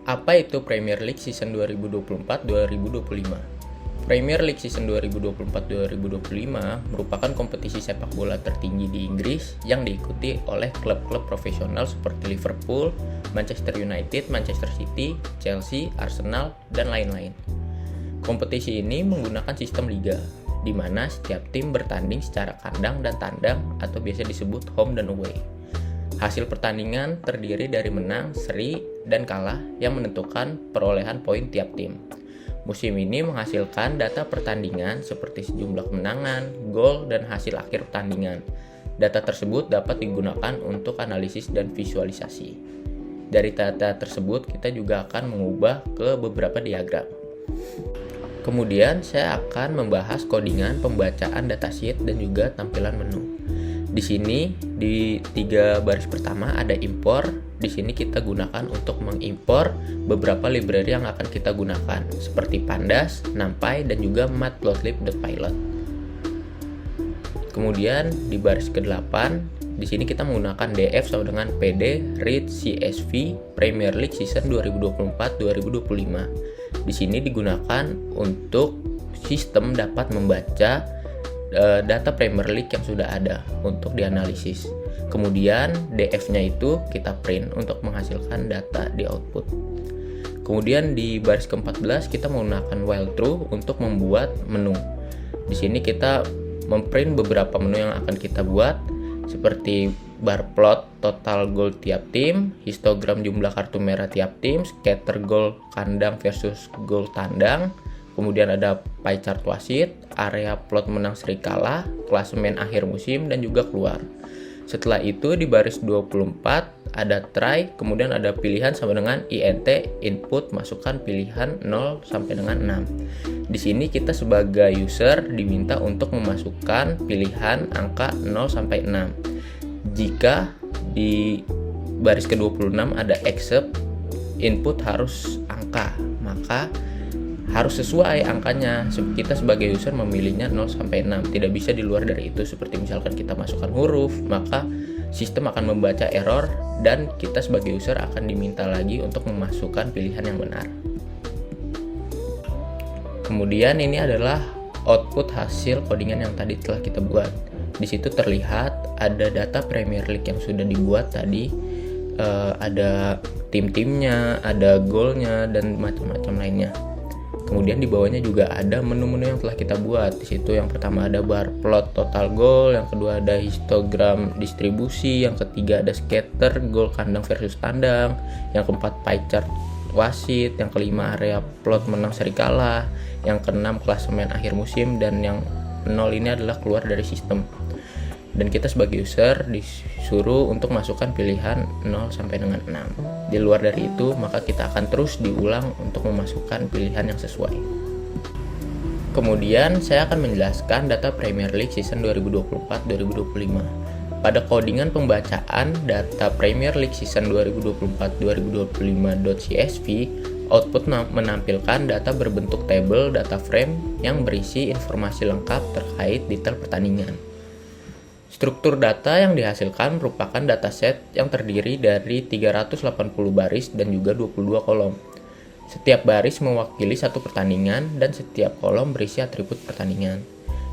Apa itu Premier League Season 2024-2025? Premier League Season 2024-2025 merupakan kompetisi sepak bola tertinggi di Inggris yang diikuti oleh klub-klub profesional seperti Liverpool, Manchester United, Manchester City, Chelsea, Arsenal, dan lain-lain. Kompetisi ini menggunakan sistem liga, di mana setiap tim bertanding secara kandang dan tandang atau biasa disebut home dan away. Hasil pertandingan terdiri dari menang, seri, dan kalah yang menentukan perolehan poin tiap tim. Musim ini menghasilkan data pertandingan seperti sejumlah kemenangan, gol, dan hasil akhir pertandingan. Data tersebut dapat digunakan untuk analisis dan visualisasi. Dari data tersebut kita juga akan mengubah ke beberapa diagram. Kemudian saya akan membahas codingan pembacaan datasheet dan juga tampilan menu. Di sini di 3 baris pertama ada impor. Di sini kita gunakan untuk mengimpor beberapa library yang akan kita gunakan seperti Pandas, NumPy, dan juga Matplotlib.Pilot. Kemudian di baris ke-8 di sini kita menggunakan df sama dengan pd read csv Premier League Season 2024-2025. Di sini digunakan untuk sistem dapat membaca data Premier League yang sudah ada untuk dianalisis. Kemudian df-nya itu kita print untuk menghasilkan data di output. Kemudian di baris ke-14 kita menggunakan while true untuk membuat menu. Di sini kita memprint beberapa menu yang akan kita buat seperti bar plot total gol tiap tim, histogram jumlah kartu merah tiap tim, scatter gol kandang versus gol tandang. Kemudian ada pie chart wasit, area plot menang seri kalah, klasemen akhir musim, dan juga keluar. Setelah itu di baris 24 ada try, kemudian ada pilihan sama dengan int, input, masukkan pilihan 0 sampai dengan 6. Di sini kita sebagai user diminta untuk memasukkan pilihan angka 0 sampai 6. Jika di baris ke-26 ada accept, input harus angka, maka harus sesuai angkanya. Kita sebagai user memilihnya 0 sampai 6, tidak bisa di luar dari itu. Seperti misalkan kita masukkan huruf, maka sistem akan membaca error dan kita sebagai user akan diminta lagi untuk memasukkan pilihan yang benar. Kemudian ini adalah output hasil codingan yang tadi telah kita buat. Di situ terlihat ada data Premier League yang sudah dibuat tadi, ada tim-timnya, ada golnya, dan macam-macam lainnya. Kemudian di bawahnya juga ada menu-menu yang telah kita buat. Di situ yang pertama ada bar plot total gol, yang kedua ada histogram distribusi, yang ketiga ada scatter gol kandang versus tandang, yang keempat pie chart wasit, yang kelima area plot menang seri kalah, yang keenam klasemen akhir musim, dan yang 0 ini adalah keluar dari sistem. Dan kita sebagai user disuruh untuk masukkan pilihan 0 sampai dengan 6. Di luar dari itu, maka kita akan terus diulang untuk memasukkan pilihan yang sesuai. Kemudian saya akan menjelaskan data Premier League Season 2024-2025. Pada codingan pembacaan data Premier League Season 2024-2025.csv, output menampilkan data berbentuk tabel data frame yang berisi informasi lengkap terkait detail pertandingan. Struktur data yang dihasilkan merupakan dataset yang terdiri dari 380 baris dan juga 22 kolom. Setiap baris mewakili satu pertandingan dan setiap kolom berisi atribut pertandingan.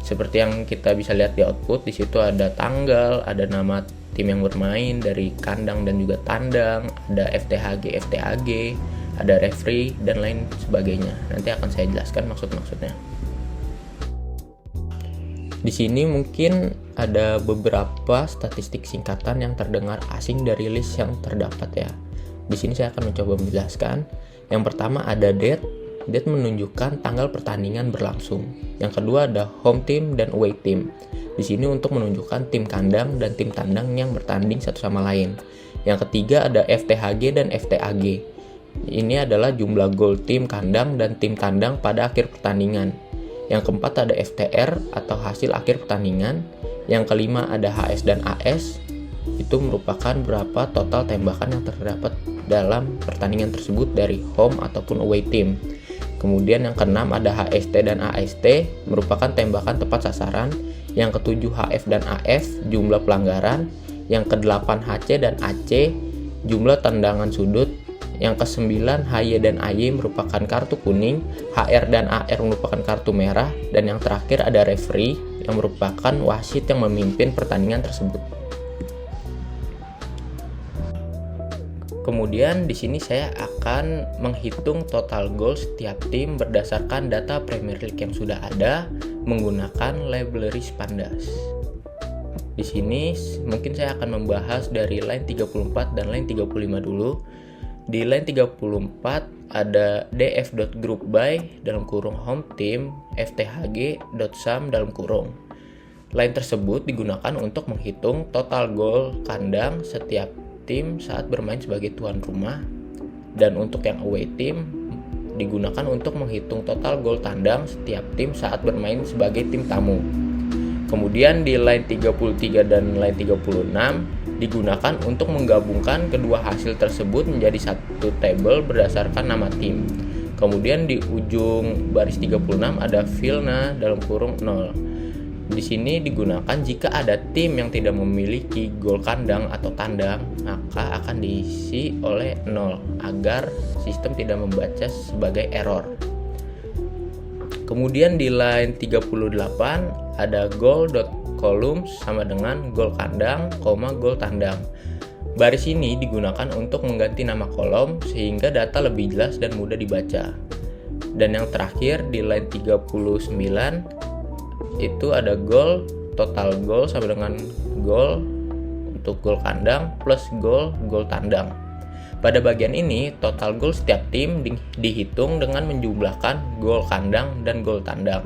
Seperti yang kita bisa lihat di output, di situ ada tanggal, ada nama tim yang bermain dari kandang dan juga tandang, ada FTHG, ada referee, dan lain sebagainya. Nanti akan saya jelaskan maksud-maksudnya. Di sini mungkin ada beberapa statistik singkatan yang terdengar asing dari list yang terdapat ya. Di sini saya akan mencoba menjelaskan. Yang pertama ada date. Date menunjukkan tanggal pertandingan berlangsung. Yang kedua ada home team dan away team. Di sini untuk menunjukkan tim kandang dan tim tandang yang bertanding satu sama lain. Yang ketiga ada FTHG dan FTAG. Ini adalah jumlah gol tim kandang dan tim tandang pada akhir pertandingan. Yang keempat ada FTR atau hasil akhir pertandingan. Yang kelima ada HS dan AS. Itu merupakan berapa total tembakan yang terdapat dalam pertandingan tersebut dari home ataupun away team. Kemudian yang keenam ada HST dan AST, merupakan tembakan tepat sasaran. Yang ketujuh HF dan AF, jumlah pelanggaran. Yang kedelapan HC dan AC, jumlah tendangan sudut. Yang ke-9, HY dan AY merupakan kartu kuning, HR dan AR merupakan kartu merah, dan yang terakhir ada referee yang merupakan wasit yang memimpin pertandingan tersebut. Kemudian di sini saya akan menghitung total gol setiap tim berdasarkan data Premier League yang sudah ada menggunakan library Pandas. Di sini mungkin saya akan membahas dari line 34 dan line 35 dulu. Di line 34 ada df.groupby dalam kurung home team fthg.sum dalam kurung. Line tersebut digunakan untuk menghitung total gol kandang setiap tim saat bermain sebagai tuan rumah, dan untuk yang away team digunakan untuk menghitung total gol tandang setiap tim saat bermain sebagai tim tamu. Kemudian di line 33 dan line 36 digunakan untuk menggabungkan kedua hasil tersebut menjadi satu tabel berdasarkan nama tim. Kemudian di ujung baris 36 ada Vilna dalam kurung 0. Di sini digunakan jika ada tim yang tidak memiliki gol kandang atau tandang, maka akan diisi oleh 0 agar sistem tidak membaca sebagai error. Kemudian di line 38 ada goal.columns sama dengan gol kandang, gol tandang. Baris ini digunakan untuk mengganti nama kolom sehingga data lebih jelas dan mudah dibaca. Dan yang terakhir di line 39 itu ada gol, total gol sama dengan gol untuk gol kandang plus gol tandang. Pada bagian ini, total gol setiap tim dihitung dengan menjumlahkan gol kandang dan gol tandang.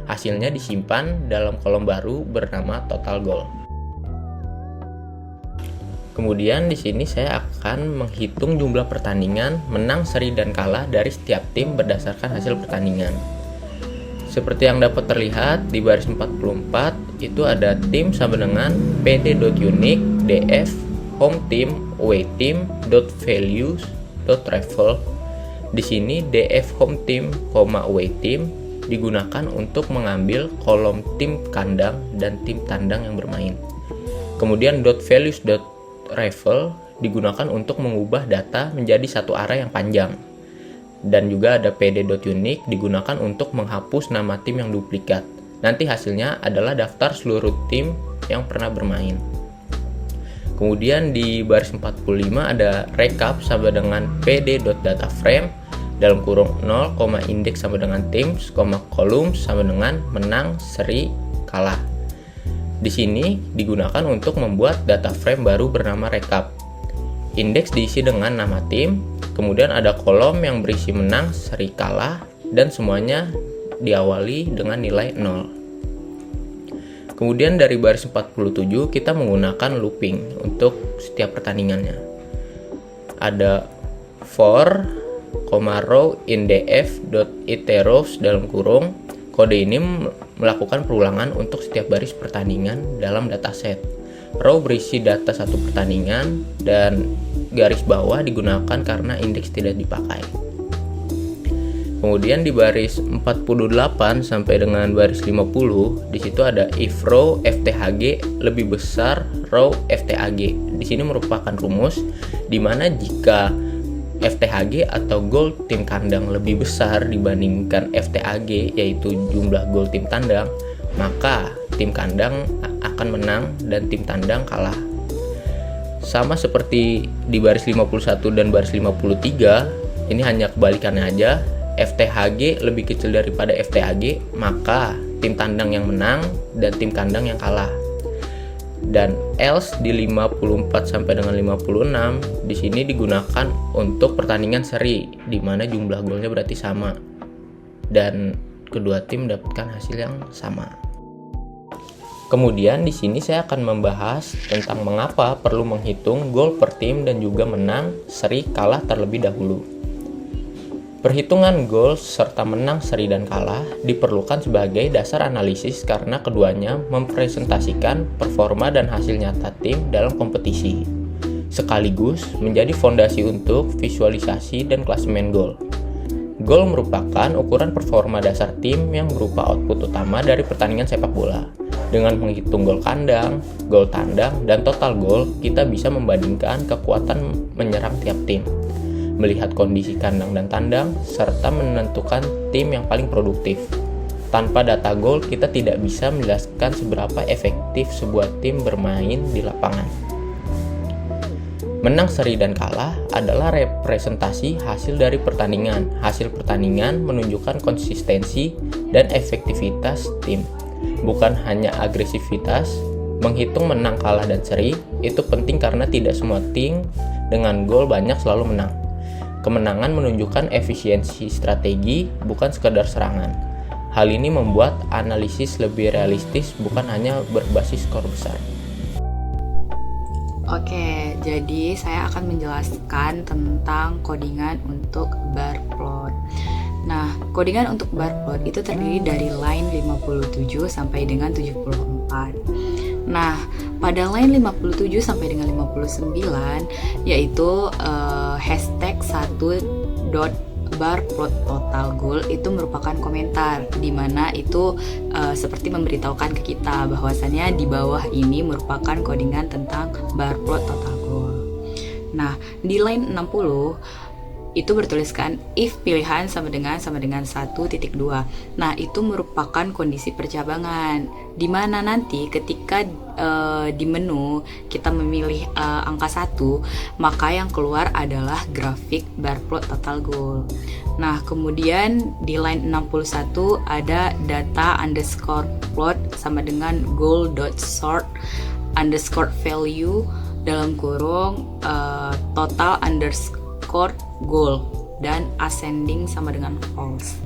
Hasilnya disimpan dalam kolom baru bernama total gol. Kemudian di sini saya akan menghitung jumlah pertandingan menang, seri, dan kalah dari setiap tim berdasarkan hasil pertandingan. Seperti yang dapat terlihat di baris 44 itu ada tim sama dengan pd.unique df home team away team .values .travel. Di sini df home team, away team digunakan untuk mengambil kolom tim kandang dan tim tandang yang bermain. Kemudian .values.travel digunakan untuk mengubah data menjadi satu array yang panjang. Dan juga ada pd.unique digunakan untuk menghapus nama tim yang duplikat. Nanti hasilnya adalah daftar seluruh tim yang pernah bermain. Kemudian di baris 45 ada recap sama dengan pd.dataframe dalam kurung 0, indeks sama dengan teams, columns sama dengan menang, seri, kalah. Di sini digunakan untuk membuat data frame baru bernama recap. Indeks diisi dengan nama tim, kemudian ada kolom yang berisi menang, seri, kalah, dan semuanya diawali dengan nilai 0. Kemudian dari baris 47 kita menggunakan looping untuk setiap pertandingannya. Ada for, row in df.iterows dalam kurung. Kode ini melakukan perulangan untuk setiap baris pertandingan dalam dataset. Row berisi data satu pertandingan dan garis bawah digunakan karena indeks tidak dipakai. Kemudian di baris 48 sampai dengan baris 50 di situ ada if row fthg lebih besar row fthg. Di sini merupakan rumus di mana jika FTHG atau gol tim kandang lebih besar dibandingkan FTAG, yaitu jumlah gol tim tandang, maka tim kandang akan menang dan tim tandang kalah. Sama seperti di baris 51 dan baris 53, ini hanya kebalikannya aja. FTHG lebih kecil daripada FTAG, maka tim tandang yang menang dan tim kandang yang kalah. Dan else di 54 sampai dengan 56 di sini digunakan untuk pertandingan seri di mana jumlah golnya berarti sama dan kedua tim mendapatkan hasil yang sama. Kemudian di sini saya akan membahas tentang mengapa perlu menghitung gol per tim dan juga menang, seri, kalah terlebih dahulu. Perhitungan gol serta menang, seri, dan kalah diperlukan sebagai dasar analisis karena keduanya mempresentasikan performa dan hasil nyata tim dalam kompetisi, sekaligus menjadi fondasi untuk visualisasi dan klasemen gol. Gol merupakan ukuran performa dasar tim yang berupa output utama dari pertandingan sepak bola. Dengan menghitung gol kandang, gol tandang, dan total gol, kita bisa membandingkan kekuatan menyerang tiap tim. melihat kondisi kandang dan tandang, serta menentukan tim yang paling produktif. Tanpa data goal, kita tidak bisa menjelaskan seberapa efektif sebuah tim bermain di lapangan. Menang, seri, dan kalah adalah representasi hasil dari pertandingan. Hasil pertandingan menunjukkan konsistensi dan efektivitas tim, bukan hanya agresivitas. Menghitung menang, kalah, dan seri itu penting karena tidak semua tim dengan gol banyak selalu menang. Kemenangan menunjukkan efisiensi strategi, bukan sekedar serangan. Hal ini membuat analisis lebih realistis, bukan hanya berbasis skor besar. Oke, jadi saya akan menjelaskan tentang codingan untuk bar plot. Nah, codingan untuk bar plot itu terdiri dari line 57 sampai dengan 74. Nah, pada line 57 sampai dengan 59 yaitu hashtag 1.bar plot total goal itu merupakan komentar di mana itu seperti memberitahukan ke kita bahwasannya di bawah ini merupakan codingan tentang bar plot total goal. Nah, di line 60 itu bertuliskan if pilihan sama dengan 1.2. Nah, itu merupakan kondisi percabangan di mana nanti ketika di menu kita memilih angka 1, maka yang keluar adalah grafik bar plot total goal. Nah, kemudian di line 61 ada data underscore plot sama dengan goal.sort underscore value dalam kurung total underscore goal dan ascending sama dengan false.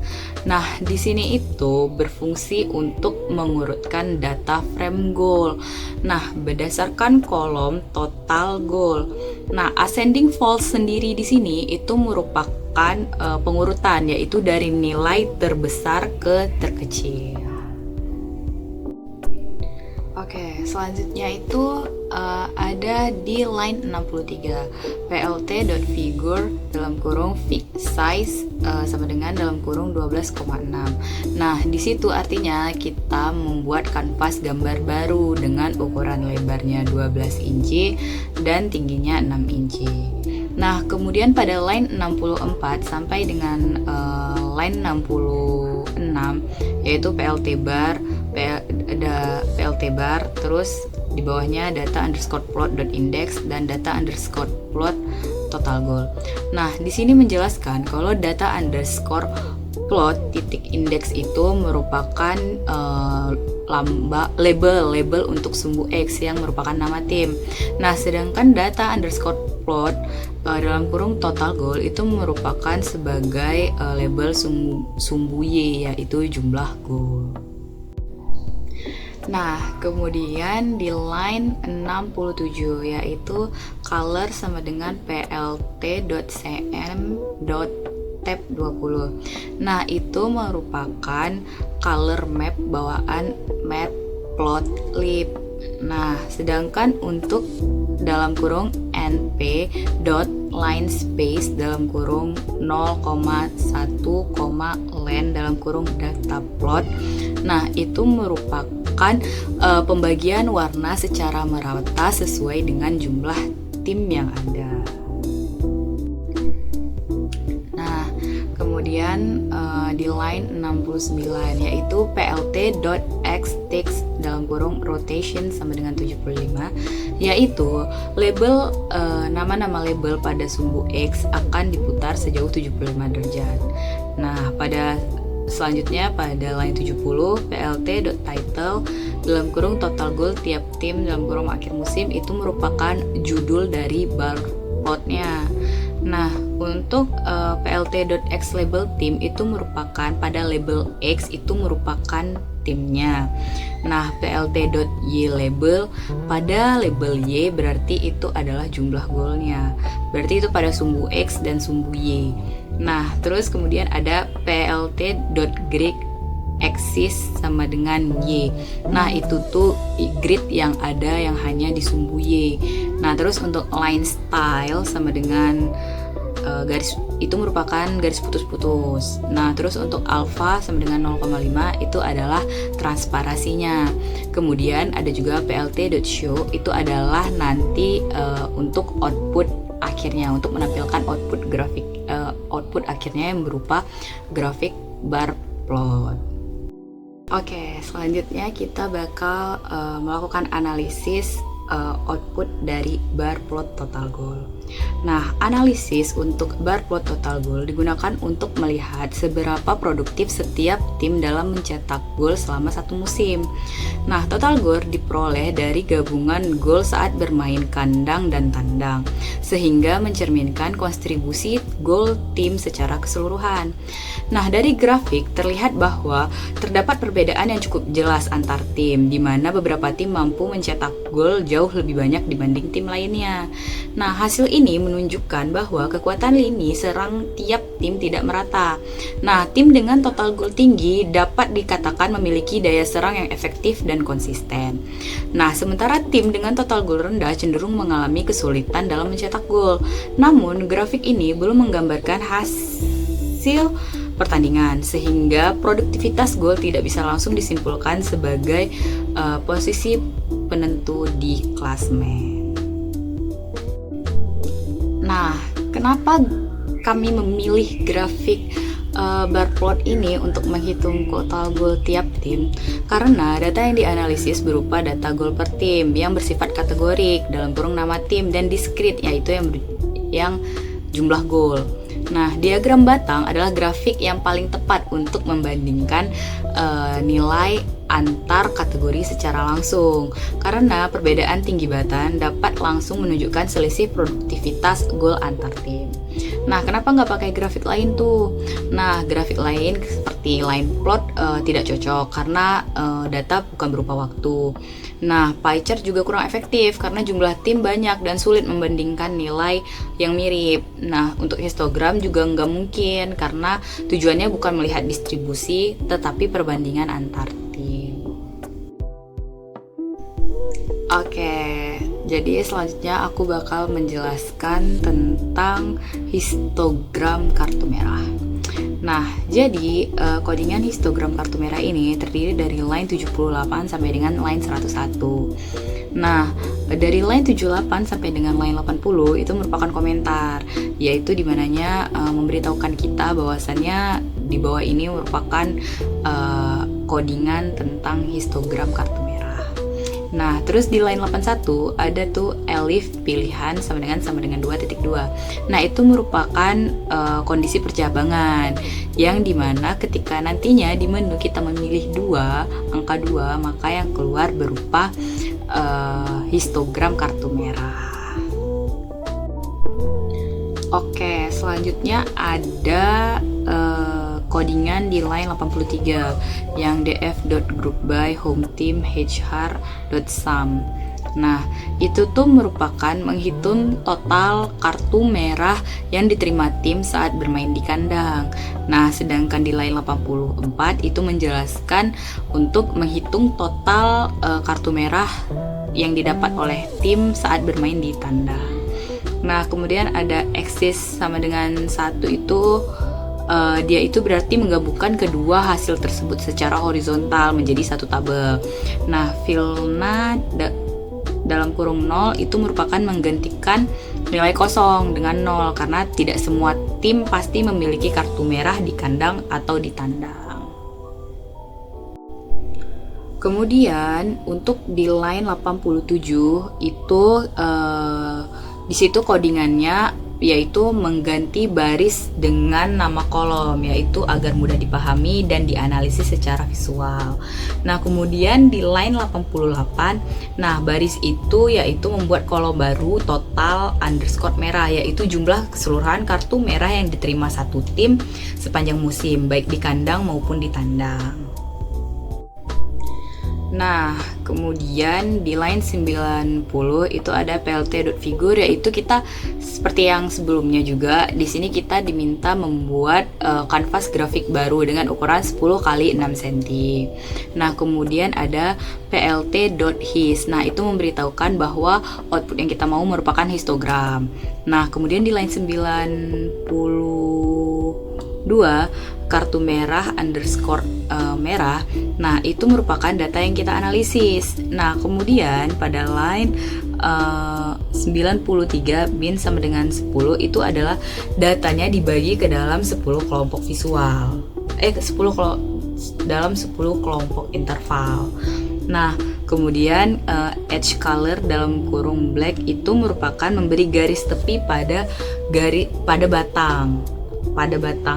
Nah, di sini itu berfungsi untuk mengurutkan data frame goal. Nah, berdasarkan kolom total goal. Nah, ascending false sendiri di sini itu merupakan pengurutan, yaitu dari nilai terbesar ke terkecil. Oke, selanjutnya itu ada di line 63 plt.figure dalam kurung size sama dengan dalam kurung 12,6. Nah, di situ artinya kita membuat kanvas gambar baru dengan ukuran lebarnya 12 inci dan tingginya 6 inci. Nah, kemudian pada line 64 sampai dengan line 66 yaitu PLT bar, ada PLT bar, terus di bawahnya data underscore plot dot index dan data underscore plot total goal. Nah, di sini menjelaskan kalau data underscore plot titik index itu merupakan label untuk sumbu X yang merupakan nama tim. Nah, sedangkan data underscore plot dalam kurung total goal itu merupakan sebagai label sumbu Y, yaitu jumlah goal. Nah, kemudian di line 67 yaitu color sama dengan plt.cm.tab 20. Nah, itu merupakan color map bawaan matplotlib. Nah, sedangkan untuk dalam kurung np.line space dalam kurung 0,1, dalam kurung data plot. Nah, itu merupakan pembagian warna secara merata sesuai dengan jumlah tim yang ada. Nah, kemudian di line 69 yaitu plt.xtext dalam kurung rotation sama dengan 75, yaitu label nama-nama label pada sumbu X akan diputar sejauh 75 derajat. Nah, selanjutnya pada line 70 plt.title dalam kurung total goal tiap tim dalam kurung akhir musim itu merupakan judul dari bar plotnya. Nah, untuk plt.x label tim itu merupakan pada label X itu merupakan timnya. Nah, plt.y label pada label Y berarti itu adalah jumlah golnya. Berarti itu pada sumbu X dan sumbu Y. Nah, terus kemudian ada plt.grid axis sama dengan Y. Nah, itu tuh grid yang ada yang hanya di sumbu Y. Nah, terus untuk line style sama dengan garis itu merupakan garis putus-putus. Nah, terus untuk alpha sama dengan 0,5 itu adalah transparasinya. Kemudian ada juga plt.show itu adalah nanti untuk output akhirnya untuk menampilkan output akhirnya yang berupa grafik bar plot. Oke, selanjutnya kita bakal melakukan analisis output dari bar plot total goal. Nah, analisis untuk bar plot total goal digunakan untuk melihat seberapa produktif setiap tim dalam mencetak gol selama satu musim. Nah, total goal diperoleh dari gabungan gol saat bermain kandang dan tandang, sehingga mencerminkan kontribusi gol tim secara keseluruhan. Nah, dari grafik terlihat bahwa terdapat perbedaan yang cukup jelas antar tim, di mana beberapa tim mampu mencetak gol jauh lebih banyak dibanding tim lainnya. Nah, hasil ini menunjukkan bahwa kekuatan lini serang tiap tim tidak merata. Nah, tim dengan total gol tinggi dapat dikatakan memiliki daya serang yang efektif dan konsisten. Nah, sementara tim dengan total gol rendah cenderung mengalami kesulitan dalam mencetak gol. Namun, grafik ini belum menggambarkan hasil pertandingan, sehingga produktivitas gol tidak bisa langsung disimpulkan sebagai posisi penentu di klasemen. Nah, kenapa kami memilih grafik bar plot ini untuk menghitung total gol tiap tim? Karena data yang dianalisis berupa data gol per tim yang bersifat kategorik dalam kurung nama tim dan diskrit, yaitu yang jumlah gol. Nah, diagram batang adalah grafik yang paling tepat untuk membandingkan nilai antar kategori secara langsung, karena perbedaan tinggi batang dapat langsung menunjukkan selisih produktivitas gol antar tim. Nah, kenapa nggak pakai grafik lain tuh? Nah, grafik lain seperti line plot tidak cocok karena data bukan berupa waktu. Nah, pie chart juga kurang efektif karena jumlah tim banyak dan sulit membandingkan nilai yang mirip. Nah, untuk histogram juga nggak mungkin karena tujuannya bukan melihat distribusi tetapi perbandingan antar tim. Oke, jadi selanjutnya aku bakal menjelaskan tentang histogram kartu merah. Nah, jadi codingan histogram kartu merah ini terdiri dari line 78 sampai dengan line 101. Nah, dari line 78 sampai dengan line 80 itu merupakan komentar, yaitu dimananya memberitahukan kita bahwasannya di bawah ini merupakan codingan tentang histogram kartu merah. Nah, terus di line 81 ada tuh elif pilihan sama dengan 2.2. Nah, itu merupakan kondisi percabangan yang dimana ketika nantinya di menu kita memilih angka 2, maka yang keluar berupa histogram kartu merah. Oke, selanjutnya ada codingan di line 83 yang df.groupby hometeam.hr.sum. Nah, itu tuh merupakan menghitung total kartu merah yang diterima tim saat bermain di kandang. Nah, sedangkan di line 84 itu menjelaskan untuk menghitung total kartu merah yang didapat oleh tim saat bermain di tandang. Nah, kemudian ada axis sama dengan 1 itu dia itu berarti menggabungkan kedua hasil tersebut secara horizontal menjadi satu tabel. Nah, filna dalam kurung 0 itu merupakan menggantikan nilai kosong dengan 0 karena tidak semua tim pasti memiliki kartu merah di kandang atau di tandang. Kemudian untuk di line 87 itu di situ codingannya yaitu mengganti baris dengan nama kolom, yaitu agar mudah dipahami dan dianalisis secara visual. Nah, kemudian di line 88, nah baris itu yaitu membuat kolom baru total underscore merah, yaitu jumlah keseluruhan kartu merah yang diterima satu tim sepanjang musim, baik di kandang maupun di tandang. Nah, kemudian di line 90 itu ada plt.figure, yaitu kita seperti yang sebelumnya juga di sini kita diminta membuat kanvas grafik baru dengan ukuran 10 x 6 cm. Nah, kemudian ada plt.his. Nah, itu memberitahukan bahwa output yang kita mau merupakan histogram. Nah, kemudian di line 91 2, kartu merah underscore merah. Nah, itu merupakan data yang kita analisis. Nah, kemudian pada line 93 bin sama dengan 10 itu adalah datanya dibagi ke dalam 10 kelompok visual. Dalam 10 kelompok interval. Nah, kemudian edge color dalam kurung black itu merupakan memberi garis tepi pada batang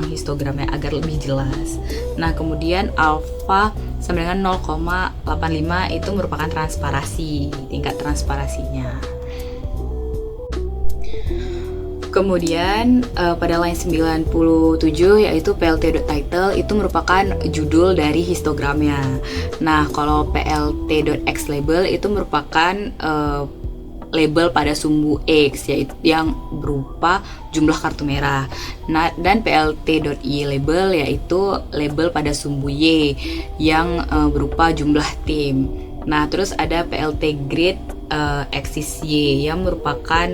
histogramnya agar lebih jelas. Nah, kemudian alpha sama dengan 0,85 itu merupakan transparasi, tingkat transparasinya. Kemudian pada line 97 yaitu plt.title itu merupakan judul dari histogramnya. Nah, kalau plt.xlabel itu merupakan label pada sumbu X, yaitu yang berupa jumlah kartu merah. Nah, dan plt.y label yaitu label pada sumbu Y yang berupa jumlah tim. Nah, terus ada plt grid axis Y yang merupakan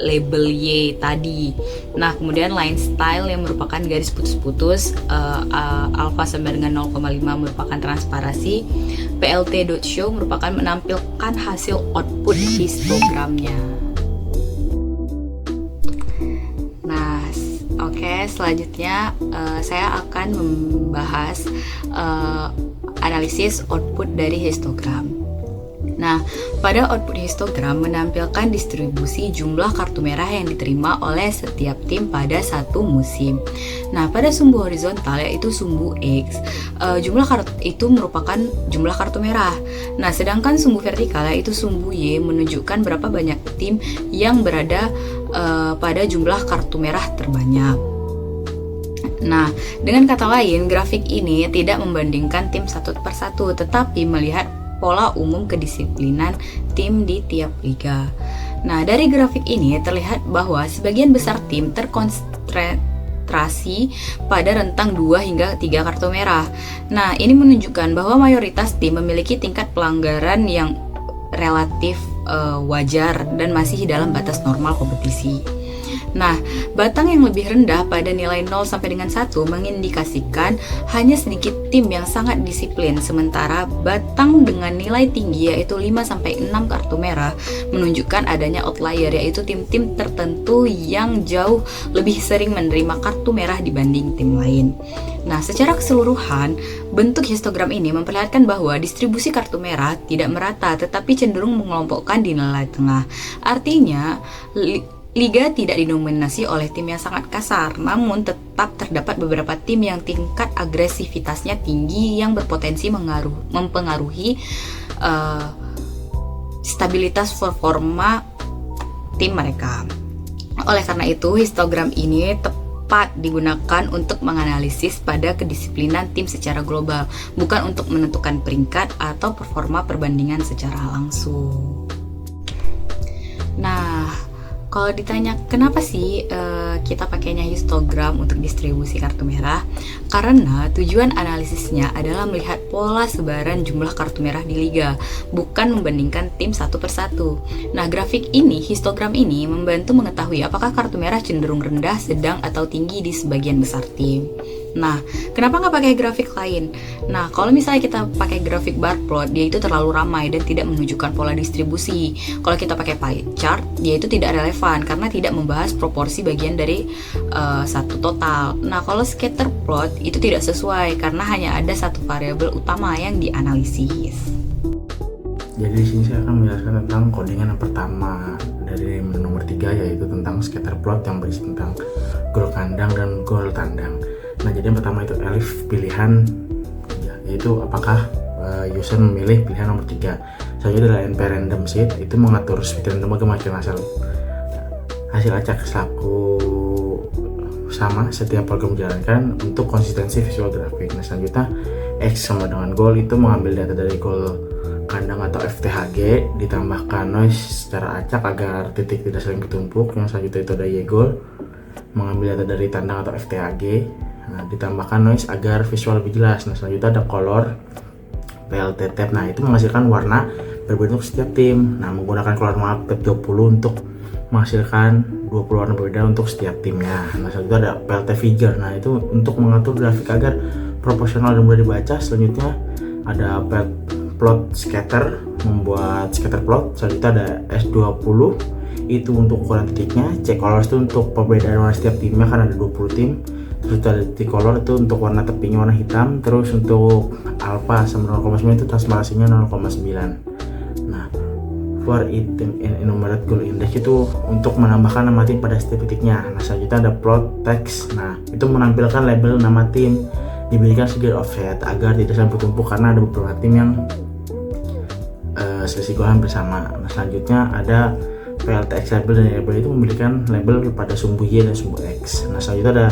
label Y tadi. Nah, kemudian line style yang merupakan garis putus-putus, alpha sama dengan 0,5 merupakan transparasi. plt.show merupakan menampilkan hasil output histogramnya. Nah, oke, selanjutnya saya akan membahas analisis output dari histogram. Nah, pada output histogram menampilkan distribusi jumlah kartu merah yang diterima oleh setiap tim pada satu musim. Nah, pada sumbu horizontal yaitu sumbu X, jumlah kartu itu merupakan jumlah kartu merah. Nah, sedangkan sumbu vertikal yaitu sumbu Y menunjukkan berapa banyak tim yang berada pada jumlah kartu merah terbanyak. Nah, dengan kata lain, grafik ini tidak membandingkan tim satu per satu, tetapi melihat pola umum kedisiplinan tim di tiap liga. Nah, dari grafik ini terlihat bahwa sebagian besar tim terkonsentrasi pada rentang 2 hingga 3 kartu merah. Nah, ini menunjukkan bahwa mayoritas tim memiliki tingkat pelanggaran yang relatif wajar dan masih dalam batas normal kompetisi. Nah, batang yang lebih rendah pada nilai 0 sampai dengan 1 mengindikasikan hanya sedikit tim yang sangat disiplin, sementara batang dengan nilai tinggi yaitu 5 sampai 6 kartu merah menunjukkan adanya outlier, yaitu tim-tim tertentu yang jauh lebih sering menerima kartu merah dibanding tim lain. Nah, secara keseluruhan, bentuk histogram ini memperlihatkan bahwa distribusi kartu merah tidak merata tetapi cenderung mengelompokkan di nilai tengah. Artinya, liga tidak didominasi oleh tim yang sangat kasar, namun tetap terdapat beberapa tim yang tingkat agresivitasnya tinggi yang berpotensi mempengaruhi stabilitas performa tim mereka. Oleh karena itu, histogram ini tepat digunakan untuk menganalisis pada kedisiplinan tim secara global, bukan untuk menentukan peringkat atau performa perbandingan secara langsung. Nah, kalau ditanya kenapa sih kita pakainya histogram untuk distribusi kartu merah? Karena tujuan analisisnya adalah melihat pola sebaran jumlah kartu merah di liga, bukan membandingkan tim satu persatu. Nah, grafik ini, histogram ini membantu mengetahui apakah kartu merah cenderung rendah, sedang, atau tinggi di sebagian besar tim. Nah, kenapa nggak pakai grafik lain? Nah, kalau misalnya kita pakai grafik bar plot, dia itu terlalu ramai dan tidak menunjukkan pola distribusi. Kalau kita pakai pie chart, dia itu tidak relevan karena tidak membahas proporsi bagian dari satu total. Nah, kalau scatter plot itu tidak sesuai karena hanya ada satu variabel utama yang dianalisis. Jadi di sini saya akan menjelaskan tentang codingan yang pertama dari menu nomor 3, yaitu tentang scatter plot yang berisi tentang gol kandang dan gol tandang. Nah, jadi yang pertama itu elif pilihan, yaitu apakah user memilih pilihan nomor 3. Selanjutnya adalah np random seed, itu mengatur speed random kemungkinan hasil acak selaku sama setiap program dijalankan untuk konsistensi visual grafik. Nah, selanjutnya x sama dengan goal, itu mengambil data dari gol kandang atau FTHG, ditambahkan noise secara acak agar titik tidak saling bertumpuk. Yang selanjutnya itu ada y goal, mengambil data dari tandang atau FTHG. Nah, ditambahkan noise agar visual lebih jelas. Nah, selanjutnya ada color PLT tab. Nah, itu menghasilkan warna berbentuk setiap tim. Nah, menggunakan color map tab 20 untuk menghasilkan 20 warna berbeda untuk setiap timnya. Nah, selanjutnya ada PLT figure. Nah, itu untuk mengatur grafik agar proporsional dan mudah dibaca. Selanjutnya ada plot scatter, membuat scatter plot. Selanjutnya ada S20, itu untuk ukuran titiknya. C-colors itu untuk perbedaan warna setiap timnya, kan ada 20 tim. Terus ada T-color itu untuk warna tepinya warna hitam. Terus untuk alpha sama 0,9 itu transparansinya 0,9. Nah, for item and enumerate goal index itu untuk menambahkan nama tim pada setiap titiknya. Nah, selanjutnya ada plot text. Nah, itu menampilkan label nama tim, diberikan segala offset agar tidak saling bertumpuk karena ada beberapa tim yang selisih goal hampir sama. Nah, selanjutnya ada PLTX label, dan label itu memberikan label pada sumbu Y dan sumbu X. Nah, selanjutnya ada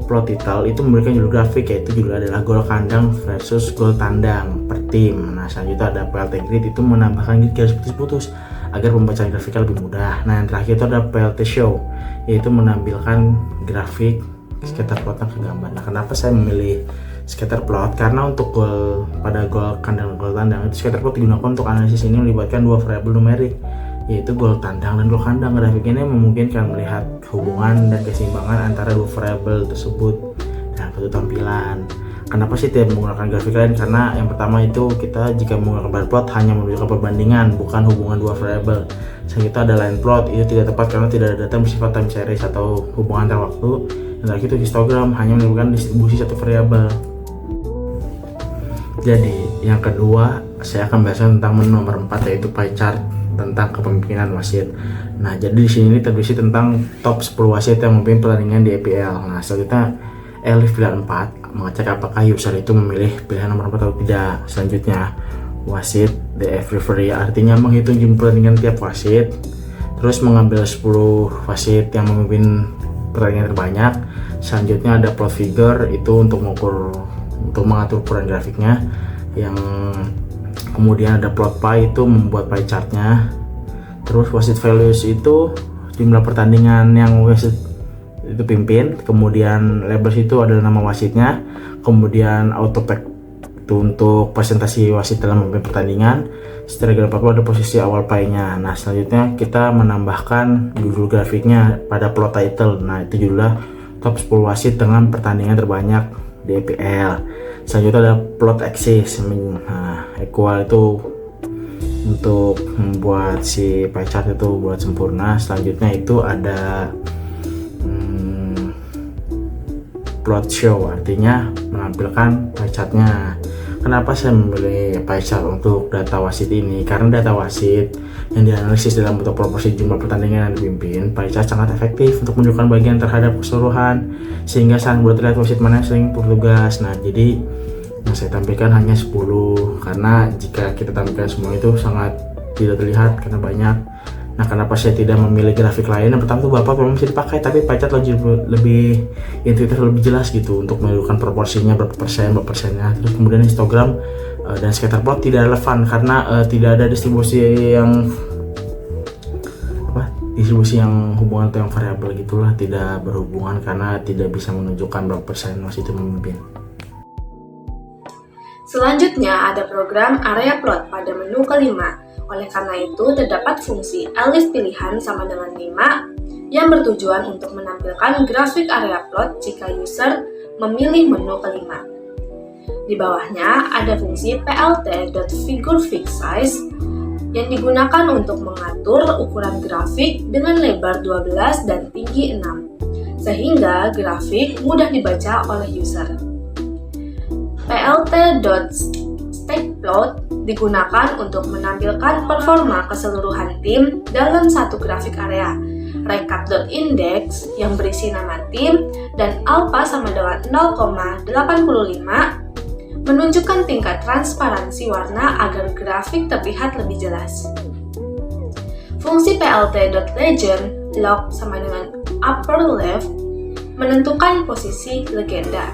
plot title, itu memberikan judul grafik, yaitu judul adalah gol kandang versus gol tandang per tim. Nah, selanjutnya ada PLT grid, itu menambahkan grid garis putus-putus agar pembacaan grafiknya lebih mudah. Nah, yang terakhir itu ada PLT show, yaitu menampilkan grafik scatter plotnya ke gambar. Nah, kenapa saya memilih scatter plot? Karena untuk gol pada gol kandang dan gol tandang itu scatter plot digunakan untuk analisis ini melibatkan dua variabel numerik, yaitu gol tandang dan gol kandang. Grafik ini memungkinkan melihat hubungan dan keseimbangan antara dua variabel tersebut dalam satu tampilan. Kenapa sih tidak menggunakan grafik lain? Karena yang pertama itu kita jika menggunakan bar plot hanya menunjukkan perbandingan, bukan hubungan dua variabel. Selanjutnya ada line plot, itu tidak tepat karena tidak ada data bersifat time series atau hubungan antar waktu. Dan terakhir itu histogram, hanya menunjukkan distribusi satu variabel. Jadi yang kedua saya akan bahas tentang menu nomor 4, yaitu pie chart tentang kepemimpinan wasit. Nah, jadi di sini terberisi tentang top 10 wasit yang memimpin pertandingan di EPL. Nah, selanjutnya Elif pilihan 4 mengecek apakah user itu memilih pilihan nomor 4 atau tidak. Selanjutnya wasit DF referee, artinya menghitung jumlah pertandingan tiap wasit, terus mengambil 10 wasit yang memimpin pertandingan terbanyak. Selanjutnya ada plot figure, itu untuk mengatur ukuran grafiknya. Yang kemudian ada plot pie, itu membuat pie chartnya. Terus wasit values itu jumlah pertandingan yang wasit itu pimpin. Kemudian labels itu adalah nama wasitnya. Kemudian autopack itu untuk presentasi wasit dalam memimpin pertandingan. Setelah grafik ada posisi awal pie-nya. Nah, selanjutnya kita menambahkan judul grafiknya pada plot title. Nah, itu judulnya top 10 wasit dengan pertandingan terbanyak di EPL. Selanjutnya ada plot axis. Nah, equal itu untuk membuat si pie chart itu buat sempurna. Selanjutnya itu ada plot show, artinya menampilkan pie chartnya. Kenapa saya memilih pie chart untuk data wasit ini? Karena data wasit yang dianalisis dalam bentuk proporsi jumlah pertandingan yang dipimpin, pie chart sangat efektif untuk menunjukkan bagian terhadap keseluruhan, sehingga sangat mudah terlihat wasit mana yang sering bertugas. Nah, jadi yang saya tampilkan hanya 10, karena jika kita tampilkan semua itu sangat tidak terlihat karena banyak. Nah, kenapa saya tidak memilih grafik lain? Yang pertama tuh Bapak memang bisa dipakai, tapi pie chart lebih intuitif, lebih jelas gitu untuk menunjukkan proporsinya berapa persennya. Terus kemudian histogram dan scatter plot tidak relevan karena tidak ada distribusi yang hubungan atau yang variabel gitulah, tidak berhubungan karena tidak bisa menunjukkan berapa persen wasit itu memimpin. Selanjutnya ada program area plot pada menu kelima. Oleh karena itu, terdapat fungsi elif pilihan sama dengan 5 yang bertujuan untuk menampilkan grafik area plot jika user memilih menu kelima. Di bawahnya ada fungsi plt.figureFixSize yang digunakan untuk mengatur ukuran grafik dengan lebar 12 dan tinggi 6, sehingga grafik mudah dibaca oleh user. plt.stackplot digunakan untuk menampilkan performa keseluruhan tim dalam satu grafik area. Recap.index yang berisi nama tim dan alpha sama dengan 0,85 menunjukkan tingkat transparansi warna agar grafik terlihat lebih jelas. Fungsi plt.legend log sama dengan upper left menentukan posisi legenda.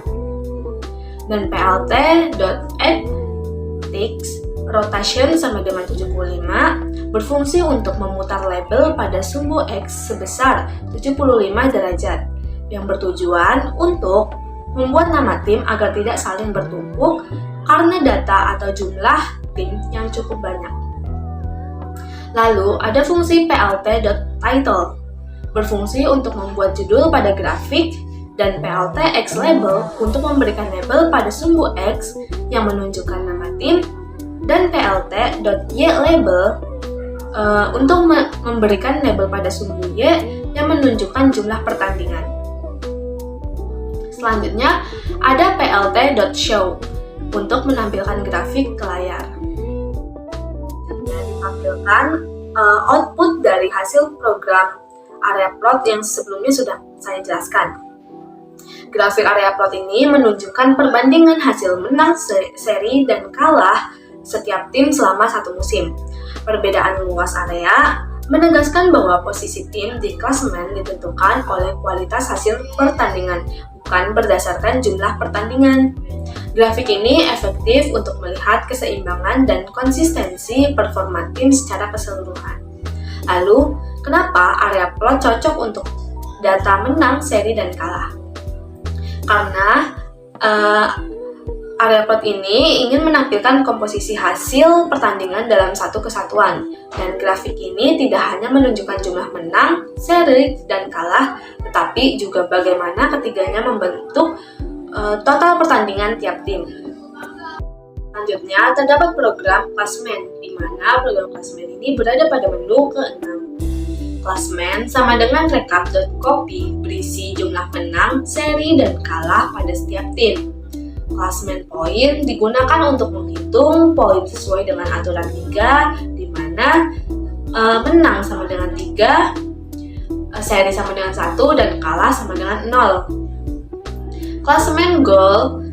Dan plt.addTix rotation sama dengan 75 berfungsi untuk memutar label pada sumbu X sebesar 75 derajat yang bertujuan untuk membuat nama tim agar tidak saling bertumpuk karena data atau jumlah tim yang cukup banyak. Lalu ada fungsi plt.title berfungsi untuk membuat judul pada grafik, dan PLT X label untuk memberikan label pada sumbu X yang menunjukkan nama tim, dan PLT.Y label untuk memberikan label pada sumbu Y yang menunjukkan jumlah pertandingan. Selanjutnya ada PLT.show untuk menampilkan grafik ke layar. Ditampilkan output dari hasil program area plot yang sebelumnya sudah saya jelaskan. Grafik area plot ini menunjukkan perbandingan hasil menang seri dan kalah setiap tim selama satu musim. Perbedaan luas area menegaskan bahwa posisi tim di klasemen ditentukan oleh kualitas hasil pertandingan, bukan berdasarkan jumlah pertandingan. Grafik ini efektif untuk melihat keseimbangan dan konsistensi performa tim secara keseluruhan. Lalu, kenapa area plot cocok untuk data menang, seri, dan kalah? Karena area plot ini ingin menampilkan komposisi hasil pertandingan dalam satu kesatuan, dan grafik ini tidak hanya menunjukkan jumlah menang, seri, dan kalah, tetapi juga bagaimana ketiganya membentuk total pertandingan tiap tim. Selanjutnya, terdapat program klasemen, di mana program klasemen ini berada pada menu ke-6. Klasemen sama dengan recap.copy berisi jumlah menang, seri, dan kalah pada setiap tim. Klasemen poin digunakan untuk menghitung poin sesuai dengan aturan liga, di mana menang sama dengan 3, seri sama dengan 1, dan kalah sama dengan 0. Klasemen goal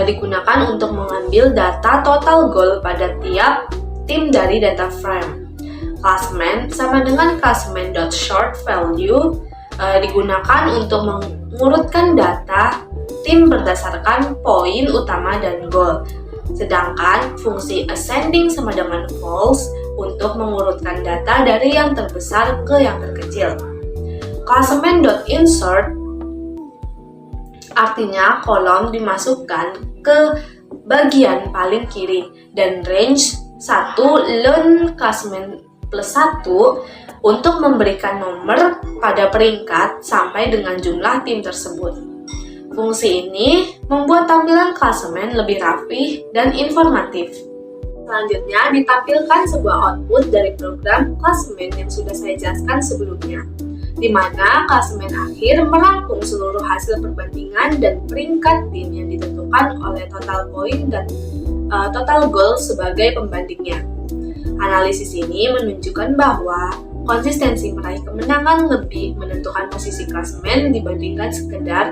digunakan untuk mengambil data total gol pada tiap tim dari data frame. Klasemen sama dengan klasemen.short value digunakan untuk mengurutkan data tim berdasarkan poin utama dan gol. Sedangkan fungsi ascending sama dengan false untuk mengurutkan data dari yang terbesar ke yang terkecil. Klasemen.insert artinya kolom dimasukkan ke bagian paling kiri, dan range 1 learn klasemen plus 1 untuk memberikan nomor pada peringkat sampai dengan jumlah tim tersebut. Fungsi ini membuat tampilan klasemen lebih rapi dan informatif. Selanjutnya ditampilkan sebuah output dari program klasemen yang sudah saya jelaskan sebelumnya, di mana klasemen akhir merangkum seluruh hasil perbandingan dan peringkat tim yang ditentukan oleh total poin dan total goal sebagai pembandingnya. Analisis ini menunjukkan bahwa konsistensi meraih kemenangan lebih menentukan posisi klasemen dibandingkan sekedar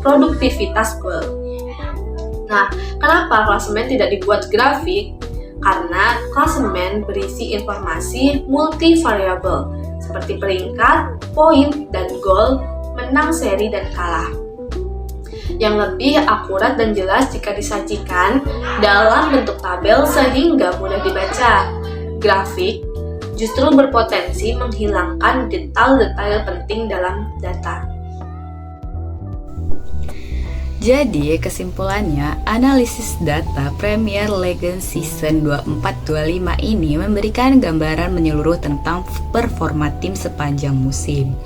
produktivitas gol. Nah, kenapa klasemen tidak dibuat grafik? Karena klasemen berisi informasi multivariabel seperti peringkat, poin, dan gol, menang, seri, dan kalah, yang lebih akurat dan jelas jika disajikan dalam bentuk tabel sehingga mudah dibaca. Grafik justru berpotensi menghilangkan detail-detail penting dalam data. Jadi kesimpulannya, analisis data Premier League Season 24-25 ini memberikan gambaran menyeluruh tentang performa tim sepanjang musim.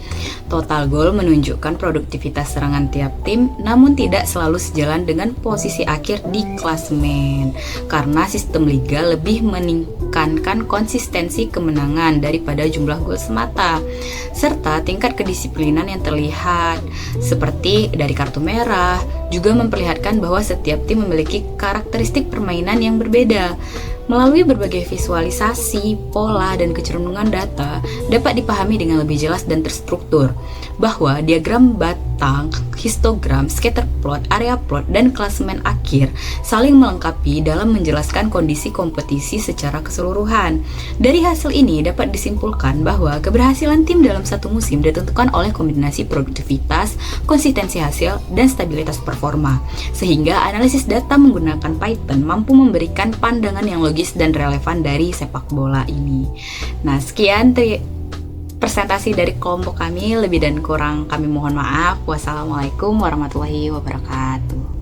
Total gol menunjukkan produktivitas serangan tiap tim, namun tidak selalu sejalan dengan posisi akhir di klasemen, karena sistem liga lebih menekankan konsistensi kemenangan daripada jumlah gol semata, serta tingkat kedisiplinan yang terlihat, seperti dari kartu merah, juga memperlihatkan bahwa setiap tim memiliki karakteristik permainan yang berbeda. Melalui berbagai visualisasi, pola, dan kecenderungan data dapat dipahami dengan lebih jelas dan terstruktur bahwa diagram batang, histogram, scatter plot, area plot, dan klasemen akhir saling melengkapi dalam menjelaskan kondisi kompetisi secara keseluruhan. Dari hasil ini dapat disimpulkan bahwa keberhasilan tim dalam satu musim ditentukan oleh kombinasi produktivitas, konsistensi hasil, dan stabilitas performa. Sehingga analisis data menggunakan Python mampu memberikan pandangan yang logis dan relevan dari sepak bola ini. Nah, sekian presentasi dari kelompok kami. Lebih dan kurang kami mohon maaf. Wassalamualaikum warahmatullahi wabarakatuh.